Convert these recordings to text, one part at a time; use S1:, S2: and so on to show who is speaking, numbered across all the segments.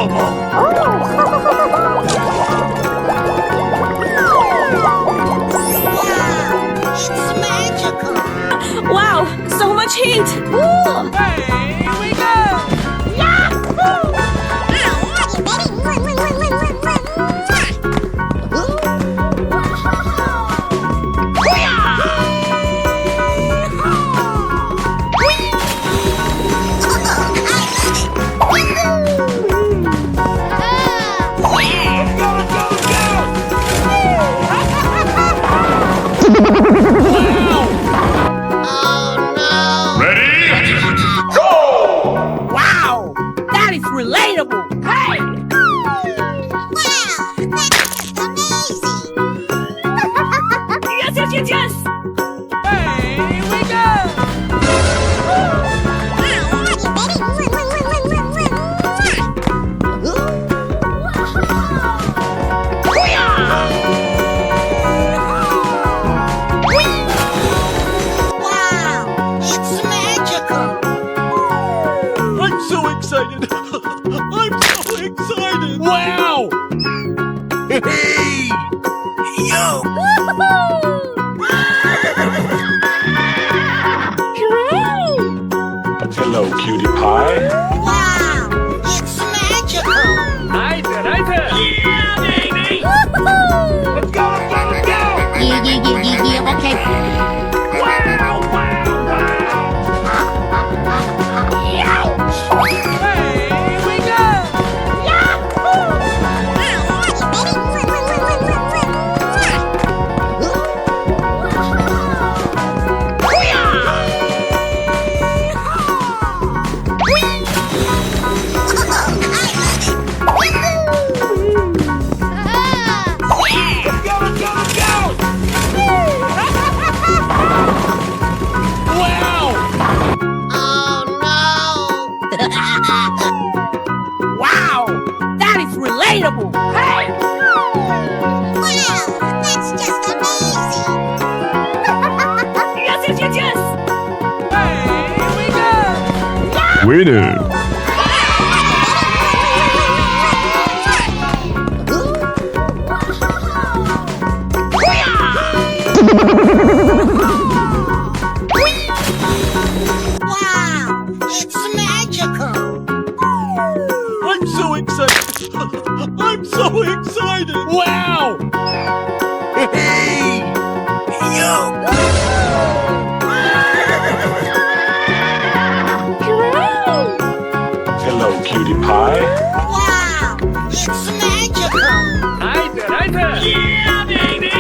S1: Unbelievable!
S2: It's magical.
S3: Wow, so much heat! Ooh.
S1: Hey, we go!
S2: Yahoo!
S3: Relatable! Hey!
S2: Wow, that's amazing!
S3: Yes!
S1: Hey, we go!
S2: Wow, it's magical!
S1: I'm so excited! I'm so excited! Wow! Hey! Yo! Hello, cutie pie.
S2: Wow, it's magical!
S1: Eine! Yeah, baby! Let's go!
S4: Yeah, okay.
S1: Wow! Hey, we go! Let's go! Wow!
S2: Oh no!
S3: Wow! That is relatable! Hey!
S2: Wow, that's just amazing!
S3: Yes!
S1: Hey, we go!
S5: Winner.
S2: Wow, it's magical!
S1: I'm so excited! I'm so excited! Wow! Hey! Yo! Hello, cutie pie.
S2: Wow, it's magical!
S1: Eine! Yeah, baby!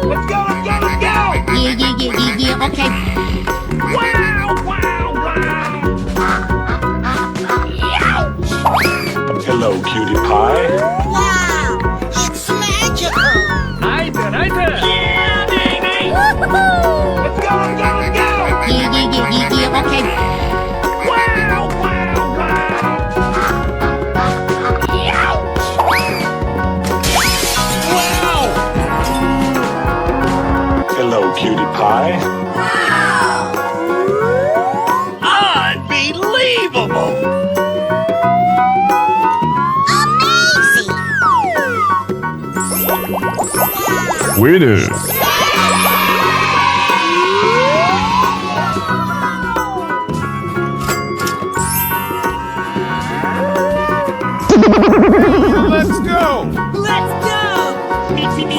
S1: Let's go!
S4: Yeah, okay.
S1: Wow! Hello, cutie pie.
S2: Wow, it's magical!
S1: Eine! Yeah, baby! Let's go!
S4: Yeah, okay.
S1: Wow! Hello, cutie pie. Unbelievable!
S2: Amazing!
S5: Winner.
S1: Let's go!
S3: Let's go!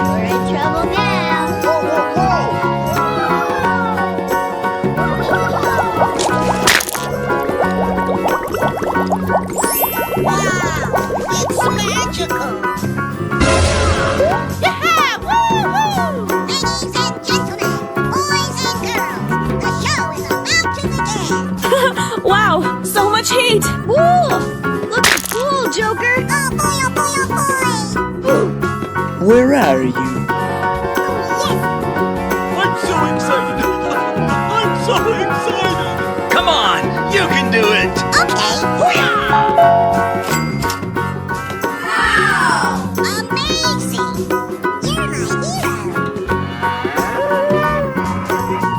S2: We're in trouble now! Wow, it's magical! Ladies and gentlemen, boys and girls, the show is about to begin!
S3: Wow, so much heat! Ooh! Looking cool, Joker!
S2: Oh boy, oh boy, oh boy!
S6: Where are you?
S1: I'm so excited! I'm so excited!
S6: Come on, you can do it!
S2: Okay! Wow! Amazing! You're my hero!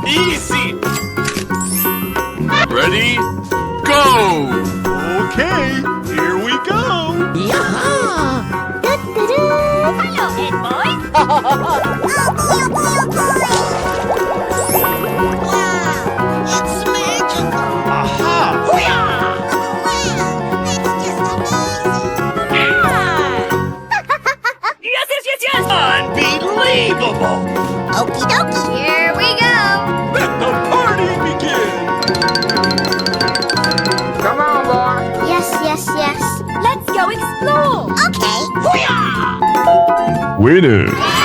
S1: Easy!
S5: Ready? Go!
S1: Okay, here we go!
S4: Winner.
S6: Unbelievable!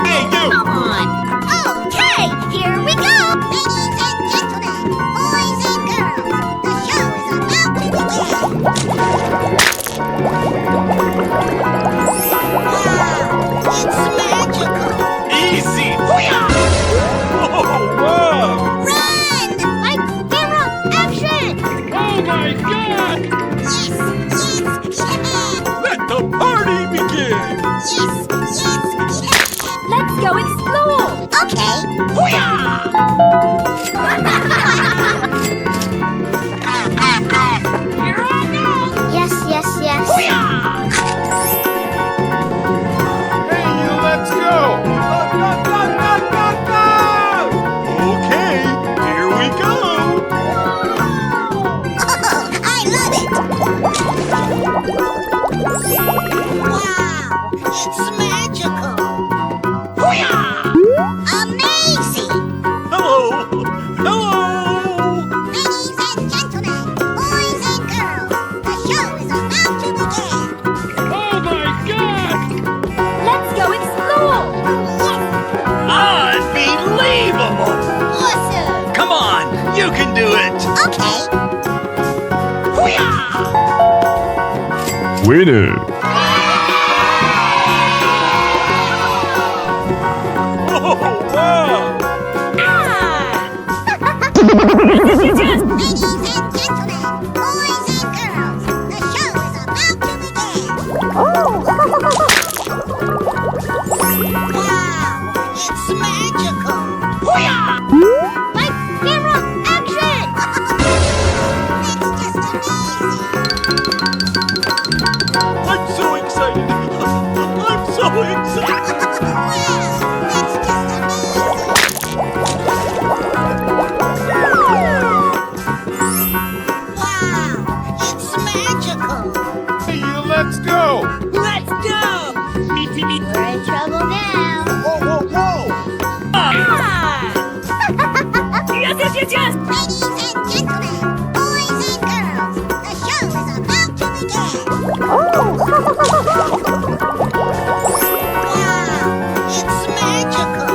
S6: Hey, you!
S2: Come on. Okay, here we go. Ladies and gentlemen, boys and girls, the show is about to begin. Wow, it's magical.
S6: Easy!
S1: Oh, wow!
S2: Run! Like camera action!
S1: Oh my God!
S2: Yes, yeah.
S1: Let the party begin!
S2: Yes, yeah.
S3: Let's go explore.
S2: Okay.
S3: Here I go.
S2: Yes, yes, yes.
S1: Hey, you, let's go! Okay, here we go!
S2: Oh, I love it. Wow, it's magical. Amazing.
S1: Hello! Hello!
S2: Ladies and gentlemen, boys and girls, the show is about to begin.
S1: Oh my God!
S3: Let's go explore.
S6: Unbelievable!
S2: Awesome.
S6: Come on, you can do it!
S2: Okay.
S4: Winner.
S1: Oh, wow!
S2: Ladies and gentlemen, boys and girls, the show is about to begin. Wow, it's magical. Like camera action. It's just amazing.
S1: I'm so excited! I'm so excited!
S2: Wow, it's just amazing. Wow, it's magical.
S1: Hey, you, let's go!
S3: Let's go.
S2: We're in trouble now.
S1: Whoa, whoa, whoa!
S3: Yes.
S2: Ladies and gentlemen, boys and girls, the show is about to begin. Wow, it's magical.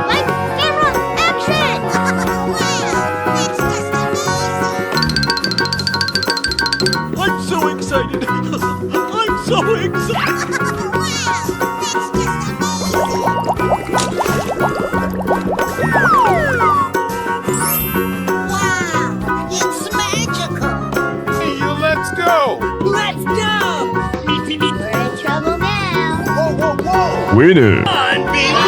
S2: Like camera action. Wow, it's just amazing.
S1: I'm so excited! I'm so excited!
S2: Wow, it's just amazing. Wow, it's magical.
S1: Hey, you, let's go!
S3: Let's go.
S2: We're in trouble now.
S1: Whoa, whoa, whoa!
S4: Winner.
S6: Unbelievable!